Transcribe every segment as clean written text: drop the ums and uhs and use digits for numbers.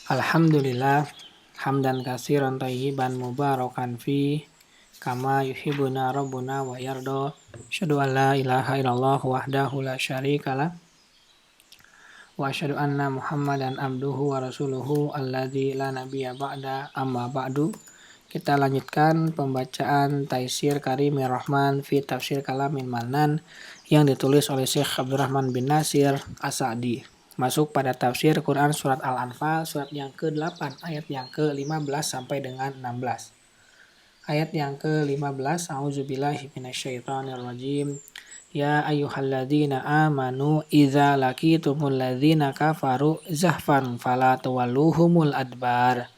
Alhamdulillah, hamdan katsiran thayyiban mubarakan fi kama yuhibbuna rabbuna wa yarda. Asyhadu an la ilaha illallah wahdahu la syarikalah wa asyhadu anna Muhammadan abduhu wa rasuluhu alladzi la nabiyya ba'da amma ba'du. Kita lanjutkan pembacaan Taisir Karimir Rahman fi Tafsir Kalamin Manan yang ditulis oleh Syekh Abdurrahman bin Nasir As-Sa'di. Masuk pada tafsir Quran surat Al-Anfal surat yang ke-8 ayat yang ke-15 sampai dengan 16. Ayat yang ke-15, A'udzubillahi minasyaitonirrajim. Ya ayyuhalladzina amanu idza laqitumul ladzina kafaru zahfan fala tuwalluhumul adbar.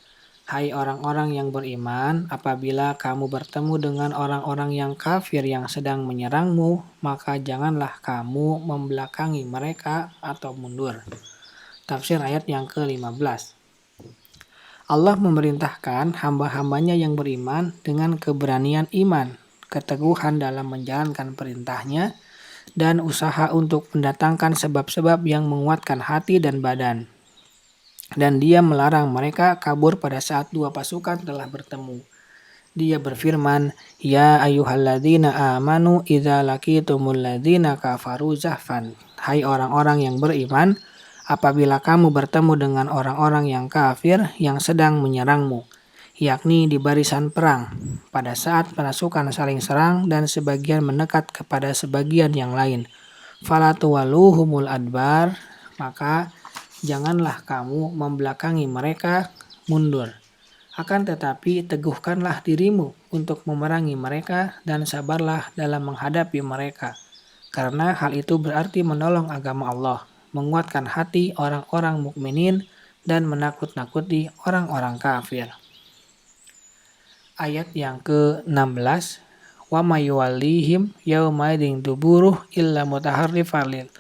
Hai orang-orang yang beriman, apabila kamu bertemu dengan orang-orang yang kafir yang sedang menyerangmu, maka janganlah kamu membelakangi mereka atau mundur. Tafsir ayat yang ke-15. Allah memerintahkan hamba-hambanya yang beriman dengan keberanian iman, keteguhan dalam menjalankan perintahnya, dan usaha untuk mendatangkan sebab-sebab yang menguatkan hati dan badan. Dan dia melarang mereka kabur pada saat dua pasukan telah bertemu. Dia berfirman, Ya ayyuhalladzina amanu idza laqitumul ladzina kafaru zahfan. Hai orang-orang yang beriman, apabila kamu bertemu dengan orang-orang yang kafir yang sedang menyerangmu, yakni di barisan perang, pada saat pasukan saling serang dan sebagian mendekat kepada sebagian yang lain. Fala tuwalluhumul adbar, maka janganlah kamu membelakangi mereka, mundur. Akan tetapi teguhkanlah dirimu untuk memerangi mereka dan sabarlah dalam menghadapi mereka. Karena hal itu berarti menolong agama Allah, menguatkan hati orang-orang mukminin dan menakut-nakuti orang-orang kafir. Ayat yang ke-16. Wa may yuwallihim yauma idin duburuh illa mutaharrifan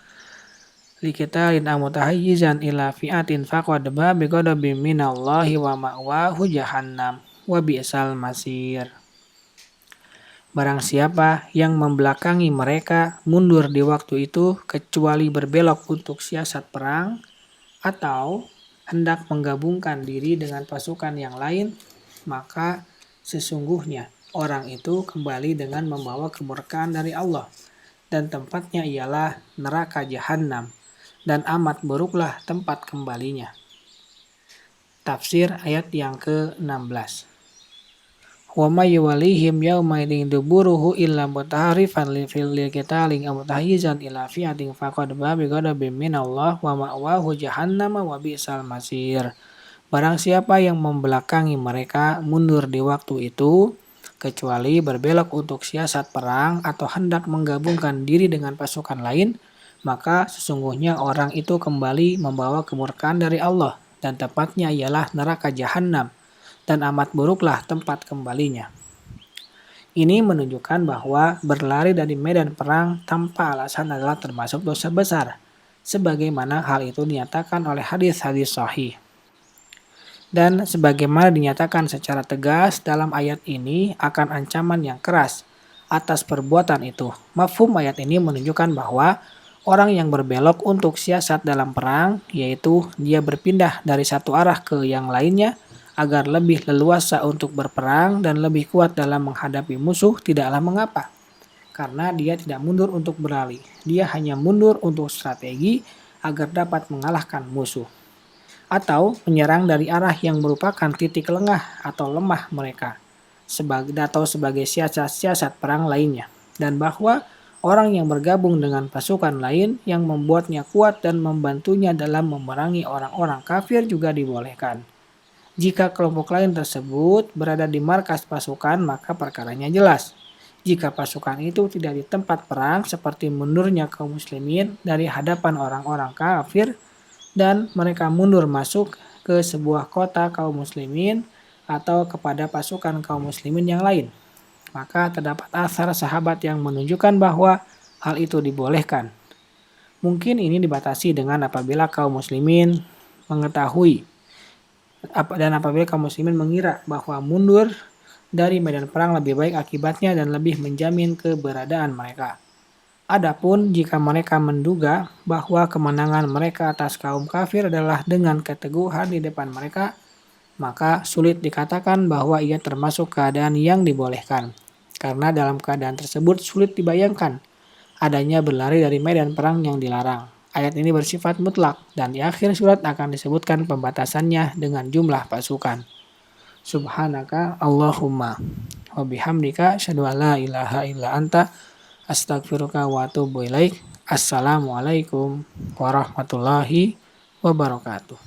liqitalin aw mutahayyizan ila fi'atin faqad ba bighadabin minallahi wa ma'wahu jahannam wa bi'sal masir. Barang siapa yang membelakangi mereka mundur di waktu itu kecuali berbelok untuk siasat perang atau hendak menggabungkan diri dengan pasukan yang lain, maka sesungguhnya orang itu kembali dengan membawa kemurkaan dari Allah, dan tempatnya ialah neraka Jahannam, dan amat buruklah tempat kembalinya. Tafsir ayat yang ke-16. Wa may yuwallihim yauma idin duburuhu illa mutaharrifan liqitalin aw mutahayyizan ila fi'atin faqad ba'a bighadabin minallah wa ma'wahu jahannam wa bi'sal masir. Barang siapa yang membelakangi mereka mundur di waktu itu kecuali berbelok untuk siasat perang atau hendak menggabungkan diri dengan pasukan lain, maka sesungguhnya orang itu kembali membawa kemurkaan dari Allah, dan tempatnya ialah neraka Jahannam, dan amat buruklah tempat kembalinya. Ini menunjukkan bahwa berlari dari medan perang tanpa alasan adalah termasuk dosa besar, sebagaimana hal itu dinyatakan oleh hadis-hadis sahih. Dan sebagaimana dinyatakan secara tegas dalam ayat ini akan ancaman yang keras atas perbuatan itu. Mafhum ayat ini menunjukkan bahwa orang yang berbelok untuk siasat dalam perang, yaitu dia berpindah dari satu arah ke yang lainnya agar lebih leluasa untuk berperang dan lebih kuat dalam menghadapi musuh, tidaklah mengapa. Karena dia tidak mundur untuk berlari, dia hanya mundur untuk strategi agar dapat mengalahkan musuh. Atau menyerang dari arah yang merupakan titik lengah atau lemah mereka, sebagai siasat-siasat perang lainnya. Dan bahwa orang yang bergabung dengan pasukan lain yang membuatnya kuat dan membantunya dalam memerangi orang-orang kafir juga dibolehkan. Jika kelompok lain tersebut berada di markas pasukan, maka perkaranya jelas. Jika pasukan itu tidak di tempat perang, seperti mundurnya kaum muslimin dari hadapan orang-orang kafir, dan mereka mundur masuk ke sebuah kota kaum muslimin atau kepada pasukan kaum muslimin yang lain, maka terdapat asar sahabat yang menunjukkan bahwa hal itu dibolehkan. Mungkin ini dibatasi dengan apabila kaum muslimin mengetahui dan apabila kaum muslimin mengira bahwa mundur dari medan perang lebih baik akibatnya dan lebih menjamin keberadaan mereka. Adapun jika mereka menduga bahwa kemenangan mereka atas kaum kafir adalah dengan keteguhan di depan mereka, maka sulit dikatakan bahwa ia termasuk keadaan yang dibolehkan. Karena dalam keadaan tersebut sulit dibayangkan adanya berlari dari medan perang yang dilarang. Ayat ini bersifat mutlak dan di akhir surat akan disebutkan pembatasannya dengan jumlah pasukan. Subhanaka Allahumma wa bihamdika asyhadu an la ilaha illa anta astaghfiruka wa atubu ilaik. Assalamualaikum warahmatullahi wabarakatuh.